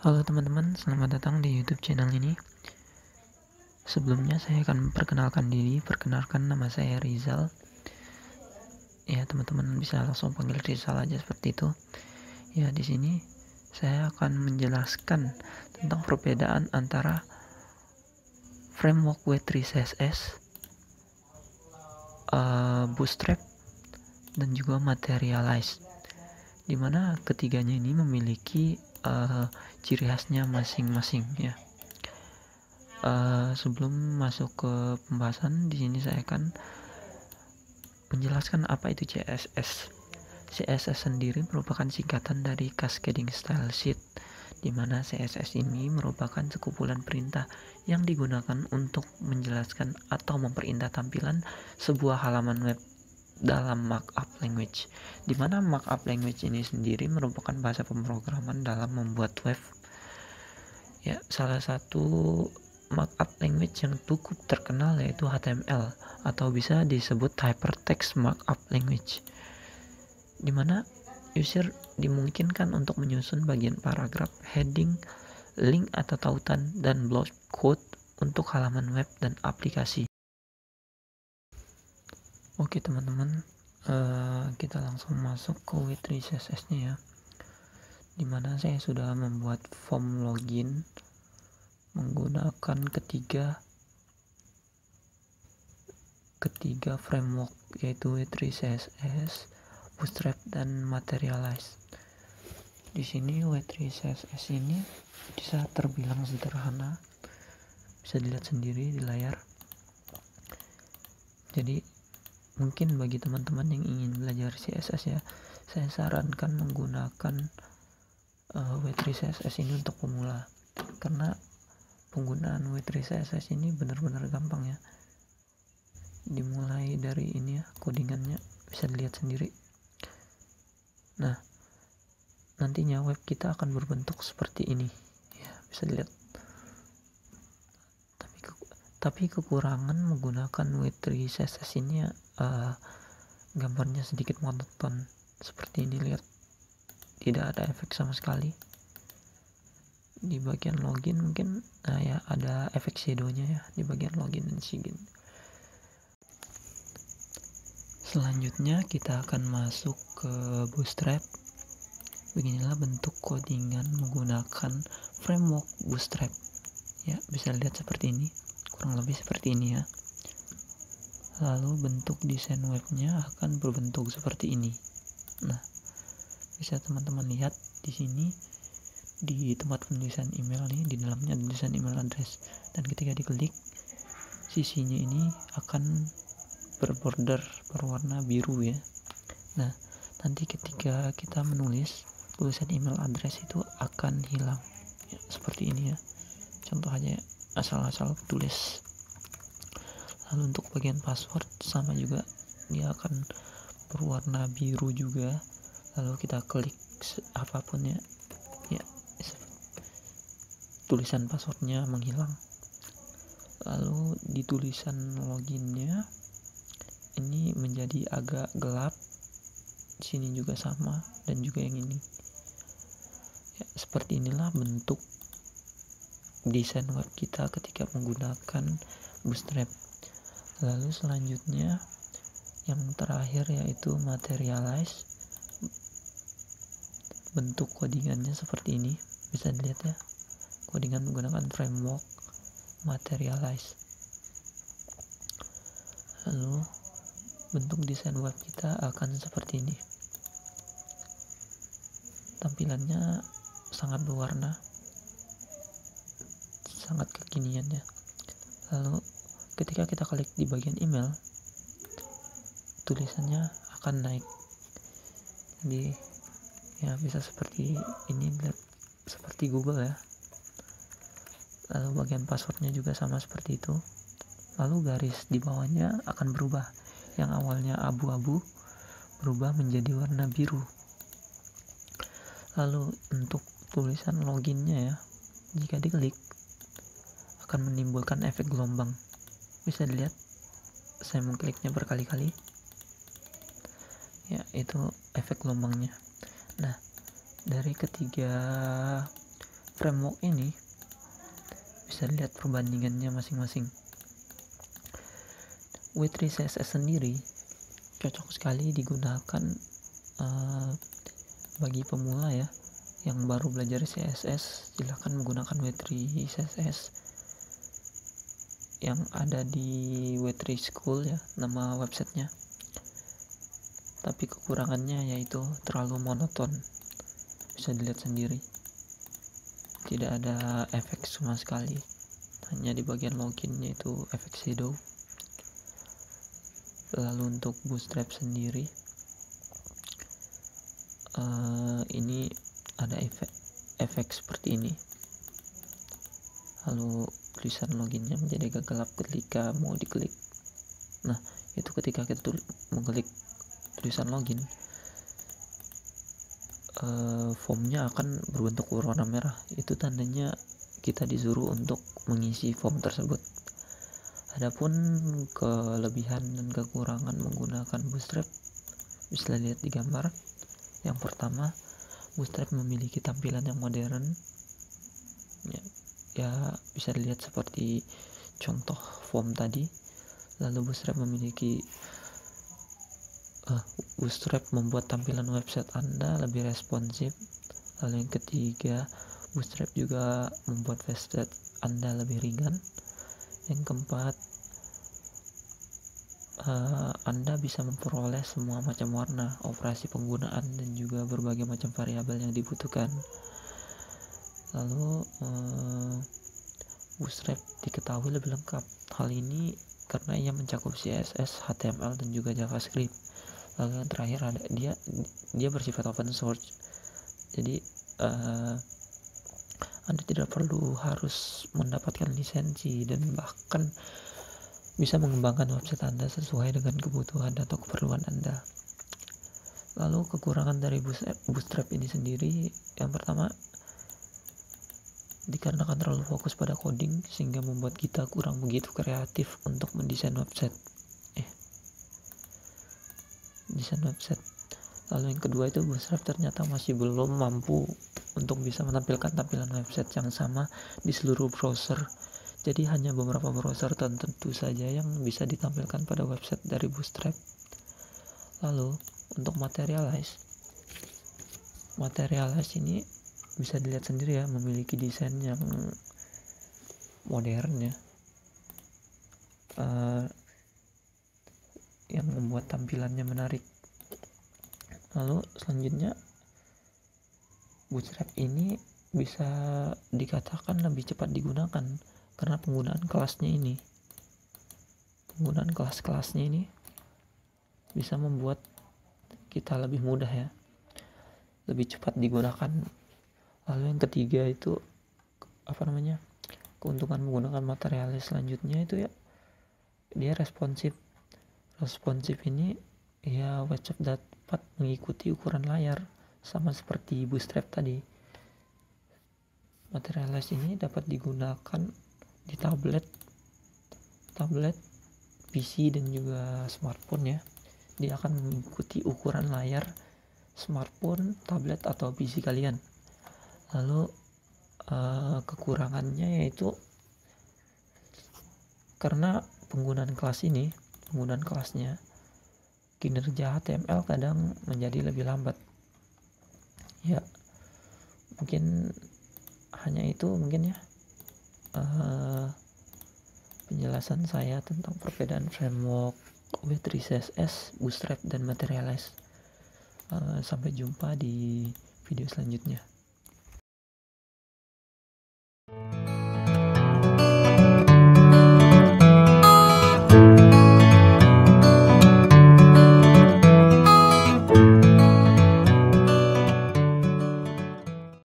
Halo teman-teman, selamat datang di YouTube channel ini. Sebelumnya saya akan perkenalkan diri. Perkenalkan, nama saya Rizal. Ya, teman-teman bisa langsung panggil Rizal aja seperti itu. Ya, di sini saya akan menjelaskan tentang perbedaan antara framework W3 CSS, Bootstrap, dan juga Materialize. Dimana ketiganya ini memiliki ciri khasnya masing-masing ya. Sebelum masuk ke pembahasan, di sini saya akan menjelaskan apa itu CSS. CSS sendiri merupakan singkatan dari Cascading Style Sheet, di mana CSS ini merupakan sekumpulan perintah yang digunakan untuk menjelaskan atau memperindah tampilan sebuah halaman web dalam markup language, di mana markup language ini sendiri merupakan bahasa pemrograman dalam membuat web. Ya, salah satu markup language yang cukup terkenal yaitu HTML, atau bisa disebut hypertext markup language, di mana user dimungkinkan untuk menyusun bagian paragraf, heading, link atau tautan, dan block code untuk halaman web dan aplikasi. Oke teman-teman, kita langsung masuk ke W3 CSS-nya ya, dimana saya sudah membuat form login menggunakan ketiga framework, yaitu W3 CSS, Bootstrap, dan Materialize. Di sini W3 CSS ini bisa terbilang sederhana, bisa dilihat sendiri di layar. Jadi mungkin bagi teman-teman yang ingin belajar CSS ya, saya sarankan menggunakan W3 CSS ini untuk pemula, karena penggunaan W3 CSS ini benar-benar gampang ya. Dimulai dari ini ya, codingannya bisa dilihat sendiri. Nah, nantinya web kita akan berbentuk seperti ini ya, bisa dilihat. Tapi kekurangan menggunakan W3 CSS ini ya, gambarnya sedikit monoton seperti ini, lihat, tidak ada efek sama sekali. Di bagian login mungkin ya ada efek shadownya ya di bagian login dan sign. Selanjutnya kita akan masuk ke Bootstrap. Beginilah bentuk codingan menggunakan framework Bootstrap ya, bisa lihat seperti ini, kurang lebih seperti ini ya. Lalu bentuk desain webnya akan berbentuk seperti ini. Nah, bisa teman-teman lihat di sini di tempat penulisan email nih, di dalamnya ada tulisan email address, dan ketika diklik sisinya ini akan berborder berwarna biru ya. Nah, nanti ketika kita menulis, tulisan email address itu akan hilang ya, seperti ini ya. Contoh aja, asal-asal tulis. Lalu untuk bagian password sama juga, dia akan berwarna biru juga. Lalu kita klik apapun ya, tulisan passwordnya menghilang. Lalu di tulisan loginnya ini menjadi agak gelap. Di sini juga sama, dan juga yang ini. Ya, seperti inilah bentuk desain web kita ketika menggunakan Bootstrap. Lalu selanjutnya yang terakhir yaitu Materialize. Bentuk codingannya seperti ini, bisa dilihat ya. Codingan menggunakan framework Materialize. Lalu bentuk desain web kita akan seperti ini. Tampilannya sangat berwarna, sangat kekinian ya. Lalu ketika kita klik di bagian email, tulisannya akan naik. Jadi ya bisa seperti ini, lihat, seperti Google ya. Lalu bagian passwordnya juga sama seperti itu. Lalu garis di bawahnya akan berubah, yang awalnya abu-abu berubah menjadi warna biru. Lalu untuk tulisan loginnya ya, jika diklik akan menimbulkan efek gelombang, bisa dilihat. Saya mengkliknya berkali-kali ya, itu efek gelombangnya. Nah, dari ketiga framework ini bisa dilihat perbandingannya masing-masing. W3 CSS sendiri cocok sekali digunakan bagi pemula ya, yang baru belajar CSS. Silahkan menggunakan W3 CSS yang ada di W3 School ya, nama websitenya. Tapi kekurangannya yaitu terlalu monoton, bisa dilihat sendiri, tidak ada efek sama sekali, hanya di bagian loginnya itu efek shadow. Lalu untuk Bootstrap sendiri ini ada efek seperti ini, lalu tulisan loginnya menjadi agak gelap ketika mau diklik. Nah, itu ketika kita mengklik tulisan login, formnya akan berbentuk berwarna merah. Itu tandanya kita disuruh untuk mengisi form tersebut. Adapun kelebihan dan kekurangan menggunakan Bootstrap bisa lihat di gambar. Yang pertama, Bootstrap memiliki tampilan yang modern ya, bisa dilihat seperti contoh form tadi. Lalu Bootstrap membuat tampilan website Anda lebih responsif. Lalu yang ketiga, Bootstrap juga membuat website Anda lebih ringan. Yang keempat, Anda bisa memperoleh semua macam warna, operasi penggunaan, dan juga berbagai macam variabel yang dibutuhkan. Lalu Bootstrap diketahui lebih lengkap. Hal ini karena ia mencakup CSS, HTML, dan juga JavaScript. Lalu yang terakhir ada dia bersifat open source. Jadi Anda tidak perlu harus mendapatkan lisensi dan bahkan bisa mengembangkan website Anda sesuai dengan kebutuhan atau keperluan Anda. Lalu kekurangan dari Bootstrap ini sendiri, yang pertama, dikarenakan terlalu fokus pada coding sehingga membuat kita kurang begitu kreatif untuk mendesain website. Lalu yang kedua itu, Bootstrap ternyata masih belum mampu untuk bisa menampilkan tampilan website yang sama di seluruh browser. Jadi hanya beberapa browser tertentu saja yang bisa ditampilkan pada website dari Bootstrap. Lalu untuk Materialize ini bisa dilihat sendiri ya, memiliki desain yang modern ya, yang membuat tampilannya menarik. Lalu selanjutnya, Bootstrap ini bisa dikatakan lebih cepat digunakan karena penggunaan kelas-kelasnya ini bisa membuat kita lebih mudah ya, lebih cepat digunakan. Lalu yang ketiga itu keuntungan menggunakan Materialize selanjutnya itu ya, dia responsif ini ya, website dapat mengikuti ukuran layar sama seperti Bootstrap tadi. Materialize ini dapat digunakan di tablet, PC, dan juga smartphone ya. Dia akan mengikuti ukuran layar smartphone, tablet, atau PC kalian. Lalu kekurangannya yaitu karena penggunaan kelasnya, kinerja HTML kadang menjadi lebih lambat ya. Mungkin hanya itu ya penjelasan saya tentang perbedaan framework W3 CSS, Bootstrap, dan Materialize. Sampai jumpa di video selanjutnya.